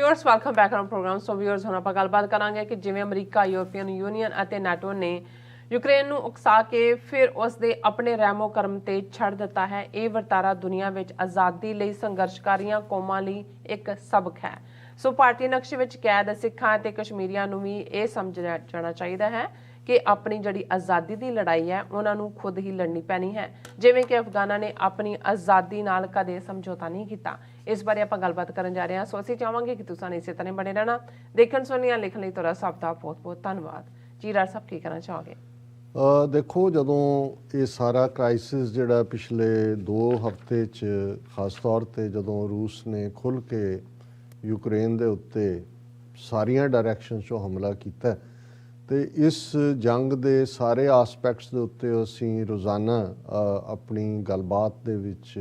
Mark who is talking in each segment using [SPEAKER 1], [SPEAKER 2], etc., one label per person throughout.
[SPEAKER 1] Viewers welcome back on program. So viewers ਹੁਣ ਆਪਾਂ ਗੱਲਬਾਤ ਕਰਾਂਗੇ ਕਿ ਜਿਵੇਂ ਅਮਰੀਕਾ, ਯੂਰਪੀਅਨ ਯੂਨੀਅਨ ਅਤੇ ਨਾਟੋ ਨੇ ਯੂਕਰੇਨ ਨੂੰ ਉਕਸਾ ਕੇ ਫਿਰ ਉਸ ਦੇ ਆਪਣੇ ਰਹਿਮੋ ਕਰਮ ਤੇ ਛੱਡ ਦਿੱਤਾ ਹੈ। ਇਹ ਵਰਤਾਰਾ ਦੁਨੀਆ ਵਿੱਚ ਆਜ਼ਾਦੀ ਲਈ ਸੰਘਰਸ਼ਕਾਰੀਆਂ ਕੌਮਾਂ ਲਈ ਇੱਕ ਸਬਕ ਹੈ। ਸੋ ਭਾਰਤੀ ਨਕਸ਼ੇ ਵਿੱਚ ਕੈਦ ਸਿੱਖਾਂ ਅਤੇ ਕਸ਼ਮੀਰੀਆਂ ਨੂੰ ਵੀ ਇਹ ਸਮਝਣਾ ਜਾਣਾ ਚਾਹੀਦਾ ਹੈ ਕਿ ਆਪਣੀ ਜਿਹੜੀ ਆਜ਼ਾਦੀ ਦੀ ਲੜਾਈ ਹੈ ਉਹਨਾਂ ਨੂੰ ਖੁਦ ਹੀ ਲੜਨੀ ਪੈਣੀ ਹੈ, ਜਿਵੇਂ ਕਿ ਅਫਗਾਨਾਂ ਨੇ ਆਪਣੀ ਆਜ਼ਾਦੀ ਨਾਲ ਕਦੇ ਸਮਝੌਤਾ ਨਹੀਂ ਕੀਤਾ। इस बारे आप गलबात करन जा रहे हैं। सो असीं चाहांगे कि तुसां इसे तरह बने रहना। देखण सुनिया लिखण लई तुहाडा सब दा बहुत बहुत धन्नवाद जी। राज साहब की कहना चाहोगे?
[SPEAKER 2] देखो, जदों ये सारा क्राइसिस जिहड़ा पिछले 2 हफ्ते च खास तौर ते जदों रूस ने खुल के यूक्रेन दे उत्ते सारियां डायरैक्शन चों हमला कीता ते इस जंग दे सारे आसपैक्ट्स दे उत्ते असीं रोज़ाना अपनी गलबात दे विच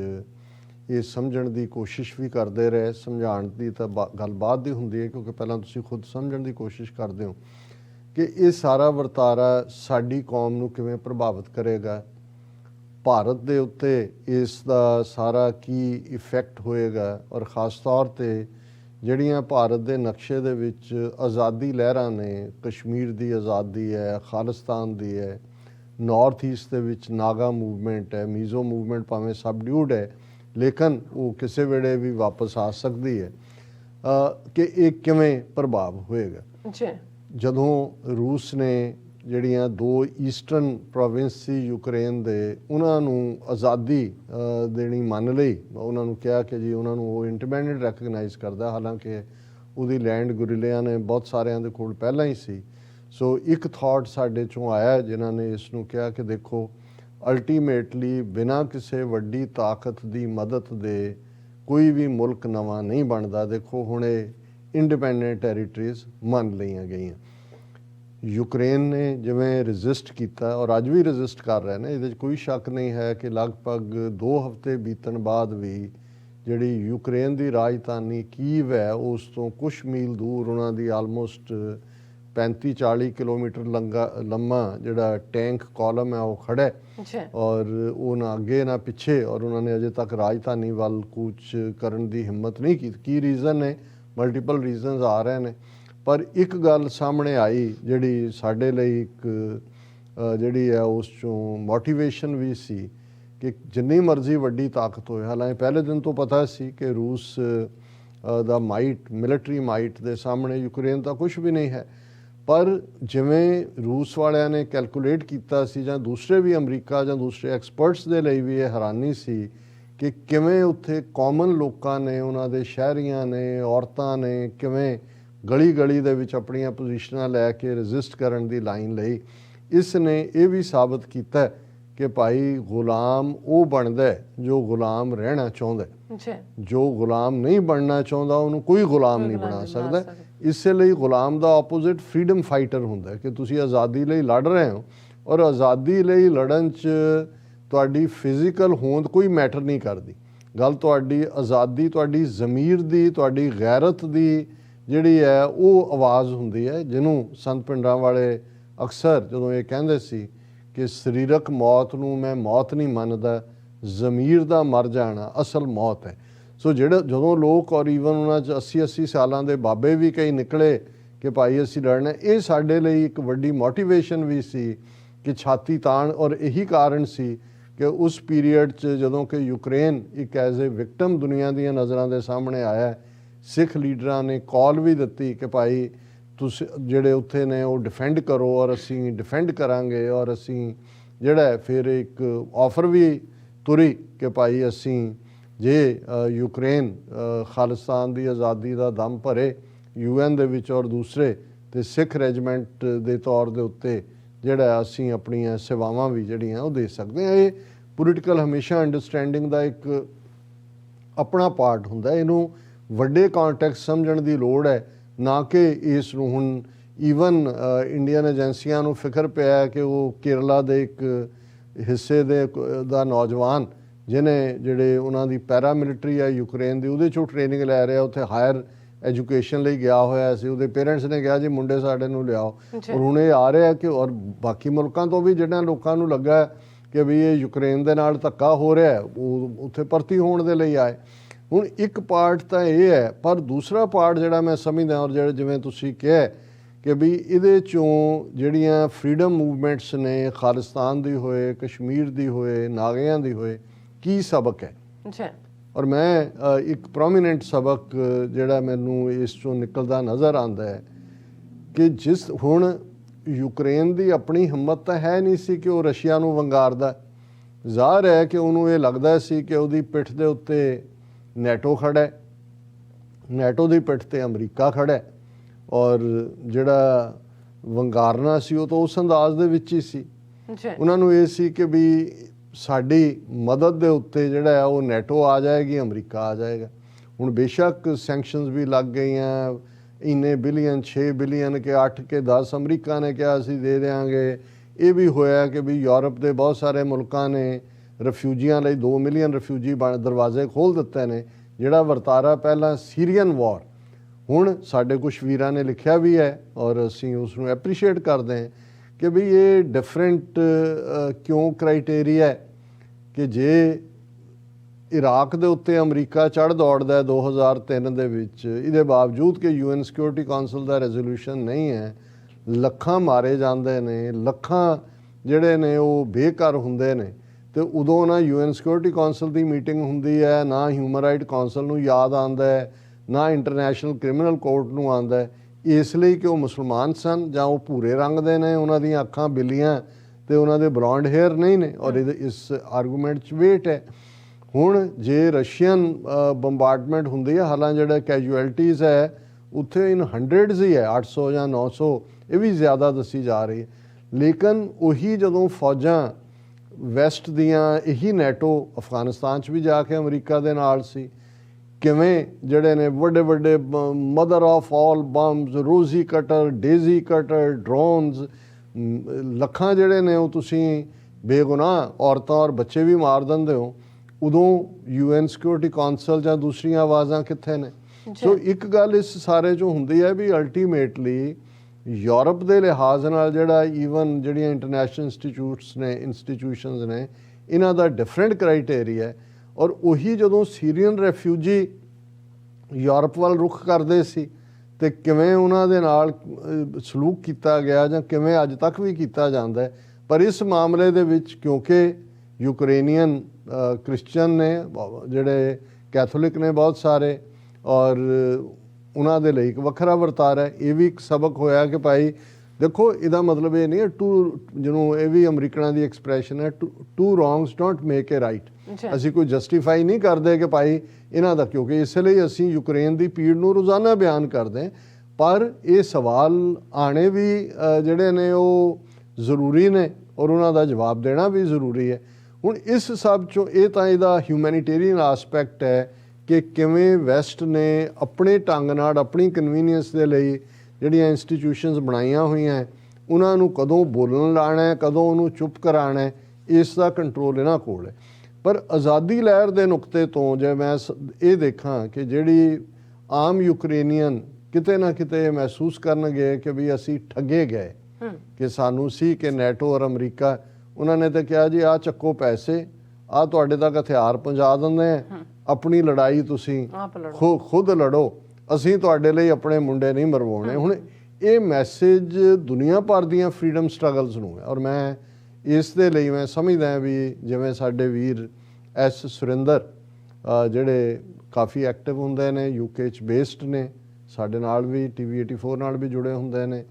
[SPEAKER 2] ये समझण की कोशिश भी करते रहे। समझाण की तो गल बाद दी हुंदी है, क्योंकि पहलां तुसीं खुद समझण की कोशिश करते हो कि ये सारा वरतारा साडी कौम नूं किवें प्रभावित करेगा, भारत दे उत्ते इस दा सारा की इफैक्ट होएगा, और ख़ास तौर ते जिहड़ियां भारत दे नक्शे दे विच आज़ादी लहरां ने, कश्मीर दी आज़ादी है, खालिस्तान दी है, नॉर्थ ईस्ट दे विच नागा मूवमेंट है, मीज़ो मूवमेंट भावें सबड्यूड है लेकिन वो किसी वेले भी वापस आ सकती है कि एक किवें प्रभाव होएगा। जदों रूस ने जिहड़ियां 2 ईस्टर्न प्रोविंस सी यूक्रेन दे उन्हां नूं आज़ादी देनी मन लई, उन्हां नूं कहा कि जी उन्हां नूं वो इंडिपेंडेंट रैकगनाइज़ करदा, हालांकि उहदी लैंड गुरिलियां ने बहुत सारियां दे कोल पहलां ही सी। सो एक थॉट साडे चों आया जिन्हां ने इस नूं कहा कि देखो अल्टीमेटली बिना किसी वड्डी ताकत की मदद दे कोई भी मुल्क नवा नहीं बनता। देखो हुणे इंडिपेंडेंट टैरीटरीज मन लईआं गईआं। यूक्रेन ने जिवें रजिस्ट किया और अज भी रजिस्ट कर रहे हैं, ये कोई शक नहीं है कि लगभग 2 हफ्ते बीतण बाद भी जिहड़ी यूक्रेन की राजधानी कीव है उस तो कुछ मील दूर उन्हां दी आलमोस्ट 35-40 किलोमीटर लंबा जिहड़ा टैंक कॉलम है वो खड़ा है, और वो ना अगे ना पिछे, और उन्होंने अजे तक राजधानी वाल कूच करन दी हिम्मत नहीं की रीज़न है, मल्टीपल रीजनस आ रहे हैं। पर एक गल सामने आई जिहड़ी साडे लई एक जिहड़ी है उस चों मोटिवेशन भी सी कि जिन्नी मर्जी वड्डी ताकत होए, हालांकि पहले दिन तो पता सी कि रूस दा माइट, मिलिटरी माइट दे सामने यूक्रेन का कुछ भी नहीं है, पर जिवें रूस वालियां ने कैलकुलेट किया सी, जां दूसरे भी अमरीका जां दूसरे एक्सपर्ट्स दे लई भी ये हैरानी सी कि किवें उत्थे कॉमन लोकां ने, उन्हां दे शहरीआं ने, औरतां ने किवें गली गली दे विच अपणियां पोजीशनां लैके रजिस्ट करन दी लाइन लई। इसने ये भी साबित किया कि भाई गुलाम वो बनता है जो गुलाम रहना चाहता है, जो गुलाम नहीं बनना चाहता उन्होंने कोई गुलाम नहीं बना सकता। इसलिए गुलाम का ऑपोजिट फ्रीडम फाइटर होंदा है कि तुसी आज़ादी लई लड़ रहे हो, और आज़ादी लई लड़न च तुहाडी फिजिकल होंद कोई मैटर नहीं करती। गल तुहाडी आज़ादी तुहाडी ज़मीर दी, तुहाडी गैरत दी जिहड़ी है वो आवाज़ हुंदी है, जिन्हों संत पिंडां वाले अक्सर जदों ये कहंदे सी कि सरीरक मौत नूं मैं मौत नहीं मनदा, ज़मीर दा मर जाना असल मौत है। सो जिहड़े जदों लोग और ईवन उन्हां च 80-80 सालां दे बाबे भी कई निकले कि भाई असीं लड़ना, ये साडे लई एक वड्डी मोटिवेशन भी सी कि छाती ताण, और यही कारण सी कि उस पीरीयड च जदों कि यूक्रेन एक एज ए विक्टम दुनिया दीआं नज़रां दे सामने आया, सिख लीडरां ने कॉल भी दित्ती कि भाई तुस जिहड़े उत्थे ने वो डिफेंड करो, और असीं डिफेंड करांगे, और असीं जिहड़ा फिर एक ऑफर भी तुरी कि भाई असीं जे यूक्रेन खालिस्तान की आज़ादी का दम भरे UN दे विच और दूसरे ते सिख रेजिमेंट के तौर के उत्ते जिहड़ा असीं अपणियां सेवावां भी जिहड़ियां वो दे सकते हैं। ये पोलिटिकल हमेशा अंडरस्टैंडिंग का एक अपना पार्ट हुंदा है, इनू वड्डे कॉन्टैक्ट समझण की लोड़ है, ना कि इस नूं हुण ईवन इंडियन एजेंसियां नूं फिक्र पिया है कि वो केरला दे एक हिस्से दा नौजवान जिन्हें जिहड़े उन्हां दी पैरा मिलिटरी है यूक्रेन दी उहदे चों ट्रेनिंग लै रहा, उत्थे हायर एजुकेशन लई गया होया सी, उहदे पेरेंट्स ने कहा जी मुंडे साडे नूं लिआओ, और हुण ये आ रहा है कि और बाकी मुल्कां तो भी जिहड़ियां लोकां नूं लगा कि भी ये यूक्रेन दे नाल धक्का हो रहा है वो उत्थे भर्ती होण दे लई आए। ਹੁਣ ਇੱਕ ਪਾਰਟ ਤਾਂ ਇਹ ਹੈ, ਪਰ ਦੂਸਰਾ ਪਾਰਟ ਜਿਹੜਾ ਮੈਂ ਸਮਝਦਾ, ਔਰ ਜਿਹੜਾ ਜਿਵੇਂ ਤੁਸੀਂ ਕਿਹਾ ਕਿ ਵੀ ਇਹਦੇ ਚੋਂ ਜਿਹੜੀਆਂ ਫਰੀडम ਮੂਵਮੈਂਟਸ ਨੇ, ਖਾਲਿਸਤਾਨ ਦੀ ਹੋਏ, ਕਸ਼ਮੀਰ ਦੀ ਹੋਏ, ਨਾਗਿਆਂ ਦੀ ਹੋਏ, ਕੀ ਸਬਕ ਹੈ।
[SPEAKER 1] ਅੱਛਾ।
[SPEAKER 2] ਔਰ ਮੈਂ ਇੱਕ ਪ੍ਰੋਮੀਨੈਂਟ ਸਬਕ ਜਿਹੜਾ ਮੈਨੂੰ ਇਸ ਚੋਂ ਨਿਕਲਦਾ ਨਜ਼ਰ ਆਉਂਦਾ ਹੈ ਕਿ ਜਿਸ ਹੁਣ ਯੂਕਰੇਨ ਦੀ ਆਪਣੀ ਹਿੰਮਤ ਤਾਂ ਹੈ ਨਹੀਂ ਸੀ ਕਿ ਉਹ ਰਸ਼ੀਆ ਨੂੰ ਵੰਗਾਰਦਾ। ਜ਼ਾਹਰ ਹੈ ਕਿ ਉਹਨੂੰ ਇਹ ਲੱਗਦਾ ਸੀ ਕਿ ਉਹਦੀ ਪਿੱਠ ਦੇ ਉੱਤੇ ਨੈਟੋ ਖੜਾ ਹੈ, ਨੈਟੋ ਦੀ ਪਿੱਠ ਤੇ ਅਮਰੀਕਾ ਖੜਾ ਹੈ, ਔਰ ਜਿਹੜਾ ਵੰਗਾਰਨਾ ਸੀ ਉਹ ਤਾਂ ਉਸ ਅੰਦਾਜ਼ ਦੇ ਵਿੱਚ ਹੀ ਸੀ। ਉਹਨਾਂ ਨੂੰ ਇਹ ਸੀ ਕਿ ਵੀ ਸਾਡੀ ਮਦਦ ਦੇ ਉੱਤੇ ਜਿਹੜਾ ਹੈ ਉਹ ਨੈਟੋ ਆ ਜਾਏਗੀ, ਅਮਰੀਕਾ ਆ ਜਾਏਗਾ। ਹੁਣ ਬੇਸ਼ੱਕ ਸੈਂਕਸ਼ਨਸ ਵੀ ਲੱਗ ਗਈਆਂ, ਇੰਨੇ ਬਿਲੀਅਨ, 6 ਬਿਲੀਅਨ ਕੇ 8 ਕੇ 10 ਅਮਰੀਕਾ ਨੇ ਕਿਹਾ ਅਸੀਂ ਦੇ ਦਿਆਂਗੇ। ਇਹ ਵੀ ਹੋਇਆ ਕਿ ਵੀ ਯੂਰਪ ਦੇ ਬਹੁਤ ਸਾਰੇ ਮੁਲਕਾਂ ਨੇ ਰਿਫਿਊਜੀਆਂ ਲਈ 2 ਮਿਲੀਅਨ ਰਿਫਿਊਜੀ ਦਰਵਾਜ਼ੇ ਖੋਲ੍ਹ ਦਿੱਤੇ ਨੇ, ਜਿਹੜਾ ਵਰਤਾਰਾ ਪਹਿਲਾਂ ਸੀਰੀਅਨ ਵਾਰ। ਹੁਣ ਸਾਡੇ ਕੁਛ ਵੀਰਾਂ ਨੇ ਲਿਖਿਆ ਵੀ ਹੈ ਔਰ ਅਸੀਂ ਉਸ ਨੂੰ ਐਪਰੀਸ਼ੀਏਟ ਕਰਦੇ ਹਾਂ ਕਿ ਵੀ ਇਹ ਡਿਫਰੈਂਟ ਕਿਉਂ ਕ੍ਰਾਈਟੇਰੀਆ ਹੈ ਕਿ ਜੇ ਇਰਾਕ ਦੇ ਉੱਤੇ ਅਮਰੀਕਾ ਚੜ੍ਹ ਦੌੜਦਾ 2003 ਦੇ ਵਿੱਚ, ਇਹਦੇ ਬਾਵਜੂਦ ਕਿ UN ਸਿਕਿਉਰਿਟੀ ਕੌਂਸਲ ਦਾ ਰੈਜ਼ੋਲੂਸ਼ਨ ਨਹੀਂ ਹੈ, ਲੱਖਾਂ ਮਾਰੇ ਜਾਂਦੇ ਨੇ, ਲੱਖਾਂ ਜਿਹੜੇ ਨੇ ਉਹ ਬੇਘਰ ਹੁੰਦੇ ਨੇ, ਤੇ ਉਦੋਂ ਨਾ UN ਸਿਕਿਉਰਿਟੀ ਕੌਂਸਲ ਦੀ ਮੀਟਿੰਗ ਹੁੰਦੀ ਹੈ, ਨਾ ਹਿਊਮਨ ਰਾਈਟ ਕੌਂਸਲ ਨੂੰ ਯਾਦ ਆਉਂਦਾ ਹੈ, ਨਾ ਇੰਟਰਨੈਸ਼ਨਲ ਕ੍ਰਿਮੀਨਲ ਕੋਰਟ ਨੂੰ ਆਉਂਦਾ ਹੈ। ਇਸ ਲਈ ਕਿ ਉਹ ਮੁਸਲਮਾਨ ਸਨ ਜਾਂ ਉਹ ਭੂਰੇ ਰੰਗ ਦੇ ਨੇ, ਉਹਨਾਂ ਦੀਆਂ ਅੱਖਾਂ ਬਿੱਲੀਆਂ ਤੇ ਉਹਨਾਂ ਦੇ ਬਲੌਂਡ ਹੇਅਰ ਨਹੀਂ ਨੇ, ਔਰ ਇਸ ਆਰਗੂਮੈਂਟ 'ਚ ਵੇਟ ਹੈ। ਹੁਣ ਜੇ ਰਸ਼ੀਅਨ ਬੰਬਾਰਡਮੈਂਟ ਹੁੰਦੀ ਹੈ, ਹਾਲਾਂਕਿ ਜਿਹੜਾ ਕੈਜੂਅਲਟੀਜ਼ ਹੈ ਉੱਥੇ ਇਨ ਹੰਡਰਡਸ ਹੀ ਹੈ, 800 ਜਾਂ 900, ਇਹ ਵੀ ਜ਼ਿਆਦਾ ਦੱਸੀ ਜਾ ਰਹੀ ਹੈ। ਲੇਕਿਨ ਉਹੀ ਜਦੋਂ ਫੌਜਾਂ ਵੈਸਟ ਦੀਆਂ, ਇਹੀ ਨੈਟੋ ਅਫਗਾਨਿਸਤਾਨ 'ਚ ਵੀ ਜਾ ਕੇ ਅਮਰੀਕਾ ਦੇ ਨਾਲ ਸੀ, ਕਿਵੇਂ ਜਿਹੜੇ ਨੇ ਵੱਡੇ ਵੱਡੇ ਮਦਰ ਆਫ ਆਲ ਬੰਬਸ, ਰੋਜ਼ੀ ਕਟਰ, ਡੇਜ਼ੀ ਕਟਰ, ਡਰੋਨਸ, ਲੱਖਾਂ ਜਿਹੜੇ ਨੇ ਉਹ ਤੁਸੀਂ ਬੇਗੁਨਾਹ ਔਰਤਾਂ ਔਰ ਬੱਚੇ ਵੀ ਮਾਰ ਦਿੰਦੇ ਹੋ, ਉਦੋਂ UN ਸਿਕਿਉਰਿਟੀ ਕੌਂਸਲ ਜਾਂ ਦੂਸਰੀਆਂ ਆਵਾਜ਼ਾਂ ਕਿੱਥੇ ਨੇ। ਸੋ ਇੱਕ ਗੱਲ ਇਸ ਸਾਰੇ 'ਚੋਂ ਹੁੰਦੀ ਹੈ ਵੀ ਅਲਟੀਮੇਟਲੀ ਯੂਰਪ ਦੇ ਲਿਹਾਜ਼ ਨਾਲ ਜਿਹੜਾ ਈਵਨ ਜਿਹੜੀਆਂ ਇੰਟਰਨੈਸ਼ਨਲ ਇੰਸਟੀਟਿਊਸ਼ਨਸ ਨੇ, ਇਹਨਾਂ ਦਾ ਡਿਫਰੈਂਟ ਕ੍ਰਾਈਟੇਰੀਆ ਹੈ। ਔਰ ਉਹੀ ਜਦੋਂ ਸੀਰੀਅਨ ਰੈਫਿਊਜੀ ਯੂਰਪ ਵੱਲ ਰੁਖ ਕਰਦੇ ਸੀ ਤੇ ਕਿਵੇਂ ਉਹਨਾਂ ਦੇ ਨਾਲ ਸਲੂਕ ਕੀਤਾ ਗਿਆ ਜਾਂ ਕਿਵੇਂ ਅੱਜ ਤੱਕ ਵੀ ਕੀਤਾ ਜਾਂਦਾ ਹੈ। ਪਰ ਇਸ ਮਾਮਲੇ ਦੇ ਵਿੱਚ ਕਿਉਂਕਿ ਯੂਕਰੇਨੀਅਨ ਕ੍ਰਿਸਚੀਅਨ ਨੇ, ਜਿਹੜੇ ਕੈਥੋਲਿਕ ਨੇ ਬਹੁਤ ਸਾਰੇ, ਔਰ ਉਹਨਾਂ ਦੇ ਲਈ ਇੱਕ ਵੱਖਰਾ ਵਰਤਾਰਾ ਹੈ। ਇਹ ਵੀ ਇੱਕ ਸਬਕ ਹੋਇਆ ਕਿ ਭਾਈ ਦੇਖੋ, ਇਹਦਾ ਮਤਲਬ ਇਹ ਨਹੀਂ ਹੈ ਜਿਹਨੂੰ ਇਹ ਵੀ ਅਮਰੀਕਨਾਂ ਦੀ ਐਕਸਪ੍ਰੈਸ਼ਨ ਹੈ, two wrongs don't make a right. ਅਸੀਂ ਕੋਈ ਜਸਟੀਫਾਈ ਨਹੀਂ ਕਰਦੇ ਕਿ ਭਾਈ ਇਹਨਾਂ ਦਾ, ਕਿਉਂਕਿ ਇਸ ਲਈ ਅਸੀਂ ਯੂਕਰੇਨ ਦੀ ਪੀੜ ਨੂੰ ਰੋਜ਼ਾਨਾ ਬਿਆਨ ਕਰਦੇ ਹਾਂ, ਪਰ ਇਹ ਸਵਾਲ ਆਣੇ ਵੀ ਜਿਹੜੇ ਨੇ ਉਹ ਜ਼ਰੂਰੀ ਨੇ ਔਰ ਉਹਨਾਂ ਦਾ ਜਵਾਬ ਦੇਣਾ ਵੀ ਜ਼ਰੂਰੀ ਹੈ। ਹੁਣ ਇਸ ਸਭ 'ਚੋਂ ਇਹ ਤਾਂ ਇਹਦਾ ਹਿਊਮੈਨੀਟੇਰੀਅਨ ਆਸਪੈਕਟ ਹੈ ਕਿ ਕਿਵੇਂ ਵੈਸਟ ਨੇ ਆਪਣੇ ਢੰਗ ਨਾਲ, ਆਪਣੀ ਕਨਵੀਨੀਅੰਸ ਦੇ ਲਈ ਜਿਹੜੀਆਂ ਇੰਸਟੀਟਿਊਸ਼ਨਸ ਬਣਾਈਆਂ ਹੋਈਆਂ, ਉਹਨਾਂ ਨੂੰ ਕਦੋਂ ਬੋਲਣ ਲਾਣਾ, ਕਦੋਂ ਉਹਨੂੰ ਚੁੱਪ ਕਰਾਉਣਾ, ਇਸ ਦਾ ਕੰਟਰੋਲ ਇਹਨਾਂ ਕੋਲ ਹੈ। ਪਰ ਆਜ਼ਾਦੀ ਲਹਿਰ ਦੇ ਨੁਕਤੇ ਤੋਂ ਜੇ ਮੈਂ ਇਹ ਦੇਖਾਂ ਕਿ ਜਿਹੜੀ ਆਮ ਯੂਕਰੇਨੀਅਨ ਕਿਤੇ ਨਾ ਕਿਤੇ ਮਹਿਸੂਸ ਕਰਨਗੇ ਕਿ ਵੀ ਅਸੀਂ ਠੱਗੇ ਗਏ, ਕਿ ਸਾਨੂੰ ਸੀ ਕਿ ਨੈਟੋ ਔਰ ਅਮਰੀਕਾ, ਉਹਨਾਂ ਨੇ ਤਾਂ ਕਿਹਾ ਜੀ ਆਹ ਚੱਕੋ ਪੈਸੇ, ਆਹ ਤੁਹਾਡੇ ਤੱਕ ਹਥਿਆਰ ਪਹੁੰਚਾ ਦਿੰਦੇ ਆ, ਆਪਣੀ ਲੜਾਈ ਤੁਸੀਂ ਖੁਦ ਲੜੋ, ਅਸੀਂ ਤੁਹਾਡੇ ਲਈ ਆਪਣੇ ਮੁੰਡੇ ਨਹੀਂ ਮਰਵਾਉਣੇ। ਹੁਣ ਇਹ ਮੈਸੇਜ ਦੁਨੀਆ ਭਰ ਦੀਆਂ ਫਰੀडम ਸਟਰਗਲਸ ਨੂੰ ਹੈ, ਔਰ ਮੈਂ ਇਸ ਦੇ ਲਈ ਮੈਂ ਸਮਝਦਾ ਵੀ ਜਿਵੇਂ ਸਾਡੇ ਵੀਰ S ਸੁਰਿੰਦਰ ਜਿਹੜੇ ਕਾਫੀ ਐਕਟਿਵ ਹੁੰਦੇ ਨੇ, UK 'ਚ ਬੇਸਡ ਨੇ, ਸਾਡੇ ਨਾਲ ਵੀ TV 84 ਨਾਲ ਵੀ ਜੁੜੇ ਹੁੰਦੇ ਨੇ,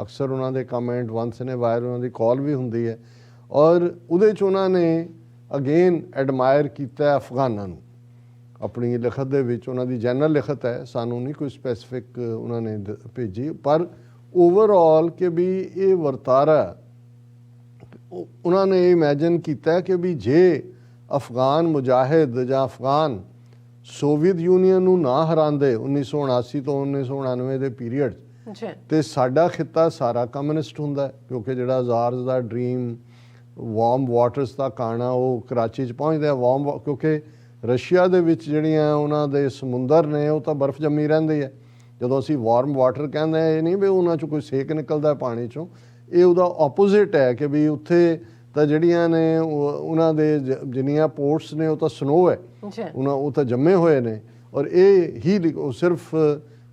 [SPEAKER 2] ਅਕਸਰ ਉਹਨਾਂ ਦੇ ਕਮੈਂਟ ਵੰਸ ਨੇ ਵਾਇਰ, ਉਹਨਾਂ ਦੀ ਕਾਲ ਵੀ ਹੁੰਦੀ ਹੈ, ਔਰ ਉਹਦੇ 'ਚ ਉਹਨਾਂ ਨੇ ਅਗੇਨ ਐਡਮਾਇਰ ਕੀਤਾ ਅਫਗਾਨਾਂ ਨੂੰ ਆਪਣੀ ਲਿਖਤ ਦੇ ਵਿੱਚ। ਉਹਨਾਂ ਦੀ ਜਨਰਲ ਲਿਖਤ ਹੈ, ਸਾਨੂੰ ਨਹੀਂ ਕੋਈ ਸਪੈਸੀਫਿਕ ਉਹਨਾਂ ਨੇ ਭੇਜੀ, ਪਰ ਓਵਰਆਲ ਕਿ ਵੀ ਇਹ ਵਰਤਾਰਾ ਉਹਨਾਂ ਨੇ ਇਮੈਜਿਨ ਕੀਤਾ ਕਿ ਵੀ ਜੇ ਅਫਗਾਨ ਮੁਜਾਹਿਦ ਜਾਂ ਅਫਗਾਨ ਸੋਵੀਅਤ ਯੂਨੀਅਨ ਨੂੰ ਨਾ ਹਰਾਉਂਦੇ 1979 ਤੋਂ 1999 ਦੇ ਪੀਰੀਅਡ 'ਚ, ਤੇ ਸਾਡਾ ਖਿੱਤਾ ਸਾਰਾ ਕਮਿਊਨਿਸਟ ਹੁੰਦਾ, ਕਿਉਂਕਿ ਜਿਹੜਾ ਅਜ਼ਾਰਜ਼ ਦਾ ਡ੍ਰੀਮ, ਵਾਰਮ ਵਾਟਰਸ ਦਾ ਕਾਣਾ, ਉਹ ਕਰਾਚੀ 'ਚ ਪਹੁੰਚਦਾ ਵਾਰਮ, ਕਿਉਂਕਿ ਰਸ਼ੀਆ ਦੇ ਵਿੱਚ ਜਿਹੜੀਆਂ ਉਹਨਾਂ ਦੇ ਸਮੁੰਦਰ ਨੇ ਉਹ ਤਾਂ ਬਰਫ਼ ਜੰਮੀ ਰਹਿੰਦੀ ਹੈ। ਜਦੋਂ ਅਸੀਂ ਵਾਰਮ ਵਾਟਰ ਕਹਿੰਦੇ ਹਾਂ, ਇਹ ਨਹੀਂ ਵੀ ਉਹਨਾਂ 'ਚੋਂ ਕੋਈ ਸੇਕ ਨਿਕਲਦਾ ਪਾਣੀ 'ਚੋਂ, ਇਹ ਉਹਦਾ ਆਪੋਜ਼ਿਟ ਹੈ ਕਿ ਵੀ ਉੱਥੇ ਤਾਂ ਜਿਹੜੀਆਂ ਨੇ ਉਹਨਾਂ ਦੇ ਜਿੰਨੀਆਂ ਪੋਰਟਸ ਨੇ ਉਹ ਤਾਂ ਸਨੋ ਹੈ,
[SPEAKER 1] ਜੀ
[SPEAKER 2] ਉਹ ਤਾਂ ਜੰਮੇ ਹੋਏ ਨੇ, ਔਰ ਇਹ ਹੀ ਉਹ ਸਿਰਫ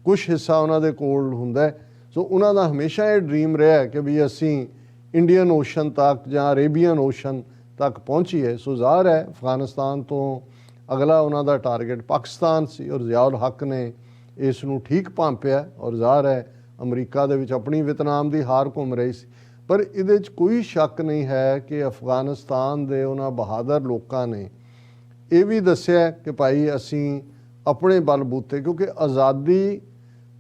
[SPEAKER 2] ਕੁਝ ਹਿੱਸਾ ਉਹਨਾਂ ਦੇ ਕੋਲ ਹੁੰਦਾ ਹੈ। ਸੋ ਉਹਨਾਂ ਦਾ ਹਮੇਸ਼ਾ ਇਹ ਡ੍ਰੀਮ ਰਿਹਾ ਕਿ ਵੀ ਅਸੀਂ ਇੰਡੀਅਨ ਓਸ਼ਨ ਤੱਕ ਜਾਂ ਅਰੇਬੀਅਨ ਓਸ਼ਨ ਤੱਕ ਪਹੁੰਚੀਏ। ਸੋ ਜ਼ਾਹਰ ਹੈ ਅਫਗਾਨਿਸਤਾਨ ਤੋਂ ਅਗਲਾ ਉਹਨਾਂ ਦਾ ਟਾਰਗੇਟ ਪਾਕਿਸਤਾਨ ਸੀ, ਔਰ ਜ਼ਿਆਉਲ ਹੱਕ ਨੇ ਇਸ ਨੂੰ ਠੀਕ ਭਾਂਪਿਆ, ਔਰ ਜ਼ਾਹਰ ਹੈ ਅਮਰੀਕਾ ਦੇ ਵਿੱਚ ਆਪਣੀ ਵਿਤਨਾਮ ਦੀ ਹਾਰ ਘੁੰਮ ਰਹੀ ਸੀ। ਪਰ ਇਹਦੇ 'ਚ ਕੋਈ ਸ਼ੱਕ ਨਹੀਂ ਹੈ ਕਿ ਅਫਗਾਨਿਸਤਾਨ ਦੇ ਉਹਨਾਂ ਬਹਾਦਰ ਲੋਕਾਂ ਨੇ ਇਹ ਵੀ ਦੱਸਿਆ ਕਿ ਭਾਈ ਅਸੀਂ ਆਪਣੇ ਬਲਬੂਤੇ, ਕਿਉਂਕਿ ਆਜ਼ਾਦੀ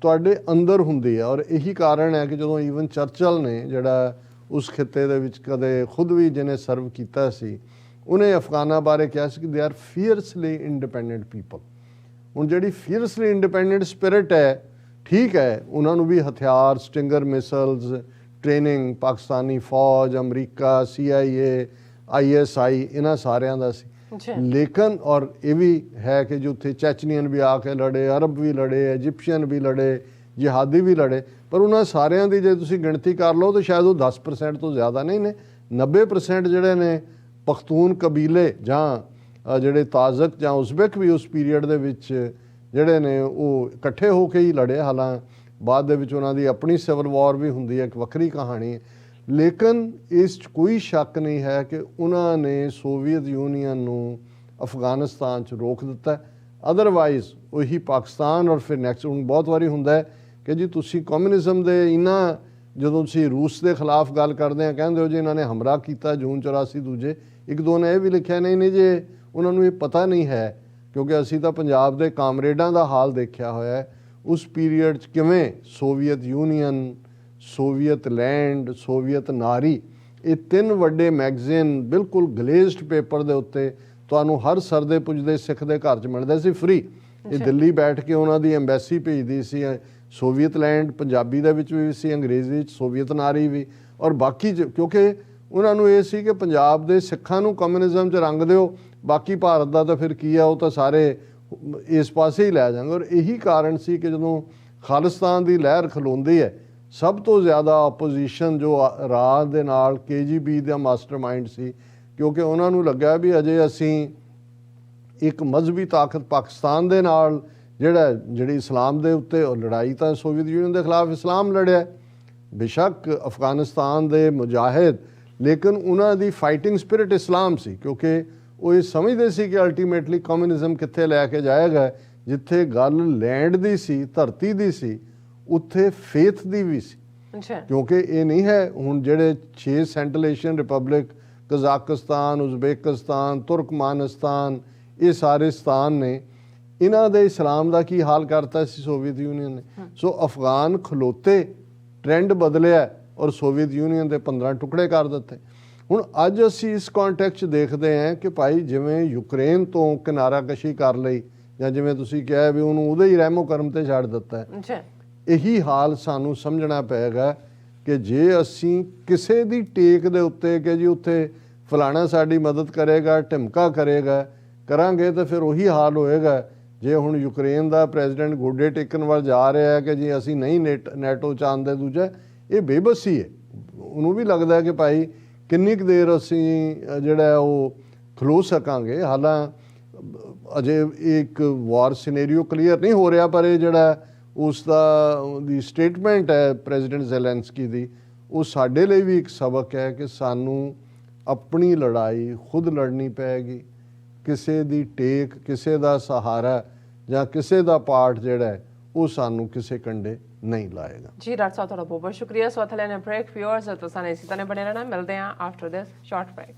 [SPEAKER 2] ਤੁਹਾਡੇ ਅੰਦਰ ਹੁੰਦੀ ਹੈ, ਔਰ ਇਹੀ ਕਾਰਨ ਹੈ ਕਿ ਜਦੋਂ ਈਵਨ ਚਰਚਲ ਨੇ ਜਿਹੜਾ ਉਸ ਖਿੱਤੇ ਦੇ ਵਿੱਚ ਕਦੇ ਖੁਦ ਵੀ ਜਿਹਨੇ ਸਰਵ ਕੀਤਾ ਸੀ, ਉਹਨੇ ਅਫਗਾਨਾਂ ਬਾਰੇ ਕਿਹਾ ਸੀ ਕਿ ਦੇ ਆਰ ਫੀਅਰਸਲੀ ਇੰਡੀਪੈਂਡੈਂਟ ਪੀਪਲ। ਹੁਣ ਜਿਹੜੀ ਫੀਅਰਸਲੀ ਇੰਡੀਪੈਂਡੈਂਟ ਸਪਿਰਿਟ ਹੈ, ਠੀਕ ਹੈ, ਉਹਨਾਂ ਨੂੰ ਵੀ ਹਥਿਆਰ, ਸਟਿੰਗਰ ਮਿਸਲਸ, ਟ੍ਰੇਨਿੰਗ ਪਾਕਿਸਤਾਨੀ ਫੌਜ, ਅਮਰੀਕਾ, CIA, ISI ਇਹਨਾਂ ਸਾਰਿਆਂ ਦਾ ਸੀ। ਲੇਕਿਨ ਔਰ ਇਹ ਵੀ ਹੈ ਕਿ ਜੋ ਉੱਥੇ ਚੈਚਨੀਅਨ ਵੀ ਆ ਕੇ ਲੜੇ, ਅਰਬ ਵੀ ਲੜੇ, ਇਜਿਪਸ਼ੀਅਨ ਵੀ ਲੜੇ, ਜਿਹਾਦੀ ਵੀ ਲੜੇ, ਪਰ ਉਹਨਾਂ ਸਾਰਿਆਂ ਦੀ ਜੇ ਤੁਸੀਂ ਗਿਣਤੀ ਕਰ ਲਓ ਤਾਂ ਸ਼ਾਇਦ ਉਹ 10% ਤੋਂ ਜ਼ਿਆਦਾ ਨਹੀਂ ਨੇ। 90% ਜਿਹੜੇ ਨੇ ਪਖਤੂਨ ਕਬੀਲੇ ਜਾਂ ਜਿਹੜੇ ਤਾਜ਼ਕ ਜਾਂ ਉਜ਼ਬੈਕ ਵੀ ਉਸ ਪੀਰੀਅਡ ਦੇ ਵਿੱਚ ਜਿਹੜੇ ਨੇ ਉਹ ਇਕੱਠੇ ਹੋ ਕੇ ਹੀ ਲੜੇ। ਹਾਲਾਂ ਬਾਅਦ ਦੇ ਵਿੱਚ ਉਹਨਾਂ ਦੀ ਆਪਣੀ ਸਿਵਲ ਵਾਰ ਵੀ ਹੁੰਦੀ ਹੈ, ਇੱਕ ਵੱਖਰੀ ਕਹਾਣੀ ਹੈ। ਲੇਕਿਨ ਇਸ 'ਚ ਕੋਈ ਸ਼ੱਕ ਨਹੀਂ ਹੈ ਕਿ ਉਹਨਾਂ ਨੇ ਸੋਵੀਅਤ ਯੂਨੀਅਨ ਨੂੰ ਅਫਗਾਨਿਸਤਾਨ 'ਚ ਰੋਕ ਦਿੱਤਾ। ਅਦਰਵਾਈਜ਼ ਉਹੀ ਪਾਕਿਸਤਾਨ ਔਰ ਫਿਰ ਨੈਕਸਟ ਹੁਣ ਬਹੁਤ ਵਾਰੀ ਹੁੰਦਾ ਹੈ ਕਿ ਜੀ ਤੁਸੀਂ ਕਮਿਊਨਿਜ਼ਮ ਦੇ ਇਹਨਾਂ, ਜਦੋਂ ਤੁਸੀਂ ਰੂਸ ਦੇ ਖਿਲਾਫ ਗੱਲ ਕਰਦੇ ਆ ਕਹਿੰਦੇ ਹੋ ਜੀ ਇਹਨਾਂ ਨੇ ਹਮਲਾ ਕੀਤਾ ਜੂਨ 84 ਦੂਜੇ, ਇੱਕ ਦੋ ਨੇ ਇਹ ਵੀ ਲਿਖਿਆ ਨਹੀਂ ਜੇ ਉਹਨਾਂ ਨੂੰ ਇਹ ਪਤਾ ਨਹੀਂ ਹੈ, ਕਿਉਂਕਿ ਅਸੀਂ ਤਾਂ ਪੰਜਾਬ ਦੇ ਕਾਮਰੇਡਾਂ ਦਾ ਹਾਲ ਦੇਖਿਆ ਹੋਇਆ ਹੈ ਉਸ ਪੀਰੀਅਡ 'ਚ ਕਿਵੇਂ Soviet union, Soviet land, Soviet ਨਾਰੀ, ਇਹ ਤਿੰਨ ਵੱਡੇ ਮੈਗਜ਼ੀਨ ਬਿਲਕੁਲ ਗਲੇਜ਼ਡ ਪੇਪਰ ਦੇ ਉੱਤੇ ਤੁਹਾਨੂੰ ਹਰ ਸਰਦੇ ਪੁੱਜਦੇ ਸਿੱਖ ਦੇ ਘਰ 'ਚ ਮਿਲਦੇ ਸੀ ਫ੍ਰੀ। ਇਹ ਦਿੱਲੀ ਬੈਠ ਕੇ ਉਹਨਾਂ ਦੀ ਐਮਬੈਸੀ ਭੇਜਦੀ ਸੀ। ਸੋਵੀਅਤ ਲੈਂਡ ਪੰਜਾਬੀ ਦੇ ਵਿੱਚ ਵੀ ਸੀ, ਅੰਗਰੇਜ਼ੀ ਵਿੱਚ ਸੋਵੀਅਤ ਨਾਰੀ ਵੀ, ਔਰ ਬਾਕੀ ਕਿਉਂਕਿ ਉਹਨਾਂ ਨੂੰ ਇਹ ਸੀ ਕਿ ਪੰਜਾਬ ਦੇ ਸਿੱਖਾਂ ਨੂੰ ਕਮਿਊਨਿਜ਼ਮ 'ਚ ਰੰਗ ਦਿਓ, ਬਾਕੀ ਭਾਰਤ ਦਾ ਤਾਂ ਫਿਰ ਕੀ ਆ, ਉਹ ਤਾਂ ਸਾਰੇ ਇਸ ਪਾਸੇ ਹੀ ਲੈ ਜਾਣਗੇ। ਔਰ ਇਹੀ ਕਾਰਨ ਸੀ ਕਿ ਜਦੋਂ ਖਾਲਿਸਤਾਨ ਦੀ ਲਹਿਰ ਖਲੋਂਦੀ ਹੈ, ਸਭ ਤੋਂ ਜ਼ਿਆਦਾ ਆਪੋਜੀਸ਼ਨ ਜੋ ਰਾਜ ਦੇ ਨਾਲ KGB ਦਾ ਮਾਸਟਰਮਾਈਂਡ ਸੀ, ਕਿਉਂਕਿ ਉਹਨਾਂ ਨੂੰ ਲੱਗਾ ਵੀ ਅਜੇ ਅਸੀਂ ਇੱਕ ਮਜ਼ਹਬੀ ਤਾਕਤ ਪਾਕਿਸਤਾਨ ਦੇ ਨਾਲ ਜਿਹੜੀ ਇਸਲਾਮ ਦੇ ਉੱਤੇ ਲੜਾਈ, ਤਾਂ ਸੋਵੀਅਤ ਯੂਨੀਅਨ ਦੇ ਖਿਲਾਫ ਇਸਲਾਮ ਲੜਿਆ ਬੇਸ਼ੱਕ ਅਫਗਾਨਿਸਤਾਨ ਦੇ ਮੁਜਾਹਿਦ, ਲੇਕਿਨ ਉਹਨਾਂ ਦੀ ਫਾਈਟਿੰਗ ਸਪਿਰਿਟ ਇਸਲਾਮ ਸੀ, ਕਿਉਂਕਿ ਉਹ ਇਹ ਸਮਝਦੇ ਸੀ ਕਿ ਅਲਟੀਮੇਟਲੀ ਕਮਿਊਨਿਜ਼ਮ ਕਿੱਥੇ ਲੈ ਕੇ ਜਾਏਗਾ। ਜਿੱਥੇ ਗੱਲ ਲੈਂਡ ਦੀ ਸੀ, ਧਰਤੀ ਦੀ ਸੀ, ਉੱਥੇ ਫੇਥ ਦੀ ਵੀ ਸੀ। ਕਿਉਂਕਿ ਇਹ ਨਹੀਂ ਹੈ ਹੁਣ ਜਿਹੜੇ 6 central Asian republic, Kazakhstan, Uzbekistan, Turkmenistan, ਇਹ ਸਾਰੇ ਸਥਾਨ ਨੇ, ਇਹਨਾਂ ਦੇ ਇਸਲਾਮ ਦਾ ਕੀ ਹਾਲ ਕਰਤਾ ਸੀ ਸੋਵੀਅਤ ਯੂਨੀਅਨ ਨੇ। ਸੋ ਅਫਗਾਨ ਖਲੋਤੇ, ਟ੍ਰੈਂਡ ਬਦਲਿਆ ਔਰ ਸੋਵੀਅਤ ਯੂਨੀਅਨ ਦੇ 15 ਟੁਕੜੇ ਕਰ ਦਿੱਤੇ। ਹੁਣ ਅੱਜ ਅਸੀਂ ਇਸ ਕੰਟੈਕਸਟ 'ਚ ਦੇਖਦੇ ਹਾਂ ਕਿ ਭਾਈ ਜਿਵੇਂ ਯੂਕਰੇਨ ਤੋਂ ਕਿਨਾਰਾਕਸ਼ੀ ਕਰ ਲਈ, ਜਾਂ ਜਿਵੇਂ ਤੁਸੀਂ ਕਿਹਾ ਵੀ ਉਹਨੂੰ ਉਹਦੇ ਹੀ ਰਹਿਮੋ ਕਰਮ ਤੇ ਛੱਡ ਦਿੱਤਾ, ਇਹੀ ਹਾਲ ਸਾਨੂੰ ਸਮਝਣਾ ਪਏਗਾ ਕਿ ਜੇ ਅਸੀਂ ਕਿਸੇ ਦੀ ਟੇਕ ਦੇ ਉੱਤੇ ਕਿ ਜੀ ਉੱਥੇ ਫਲਾਣਾ ਸਾਡੀ ਮਦਦ ਕਰੇਗਾ, ਢਿਮਕਾ ਕਰੇਗਾ, ਕਰਾਂਗੇ ਤਾਂ ਫਿਰ ਉਹੀ ਹਾਲ ਹੋਏਗਾ। ਜੇ ਹੁਣ ਯੂਕਰੇਨ ਦਾ ਪ੍ਰੈਜ਼ੀਡੈਂਟ ਗੋਡੇ ਟੇਕਣ ਵੱਲ ਜਾ ਰਿਹਾ ਹੈ ਕਿ ਜੀ ਅਸੀਂ ਨਹੀਂ ਨੈਟੋ ਚਾਹੁੰਦੇ, ਦੂਜਾ ਇਹ ਬੇਬਸੀ ਹੈ। ਉਹਨੂੰ ਵੀ ਲੱਗਦਾ ਹੈ ਕਿ ਭਾਈ ਕਿੰਨੀ ਕੁ ਦੇਰ ਅਸੀਂ ਜਿਹੜਾ ਉਹ ਖਲੋ ਸਕਾਂਗੇ। ਹਾਲਾਂ ਅਜੇ ਇੱਕ ਵਾਰ ਸਿਨੈਰੀਓ ਕਲੀਅਰ ਨਹੀਂ ਹੋ ਰਿਹਾ, ਪਰ ਇਹ ਜਿਹੜਾ ਉਸ ਦੀ ਸਟੇਟਮੈਂਟ ਹੈ ਪ੍ਰੈਜ਼ੀਡੈਂਟ ਜ਼ੈਲੈਂਸਕੀ ਦੀ, ਉਹ ਸਾਡੇ ਲਈ ਵੀ ਇੱਕ ਸਬਕ ਹੈ ਕਿ ਸਾਨੂੰ ਆਪਣੀ ਲੜਾਈ ਖੁਦ ਲੜਨੀ ਪਏਗੀ। ਕਿਸੇ ਦੀ ਟੇਕ, ਕਿਸੇ ਦਾ ਸਹਾਰਾ ਜਾਂ ਕਿਸੇ ਦਾ ਪਾਰਟ ਜਿਹੜਾ ਉਹ ਸਾਨੂੰ ਕਿਸੇ ਕੰਡੇ ਨਹੀਂ ਲਾਏਗਾ।
[SPEAKER 1] ਜੀ ਡਾਕਟਰ ਸਾਹਿਬ, ਤੁਹਾਡਾ ਬਹੁਤ ਬਹੁਤ ਸ਼ੁਕਰੀਆ। ਸੋ ਥਲੇ ਨੇ ਬ੍ਰੇਕ, ਵਿਊਅਰਸ ਤੁਸੀਂ ਇਸੇ ਤਰ੍ਹਾਂ ਬਣੇ ਰਹਿਣਾ। ਮਿਲਦੇ ਹਾਂ ਆਫਟਰ ਦਿਸ ਸ਼ਾਰਟ ਬ੍ਰੇਕ।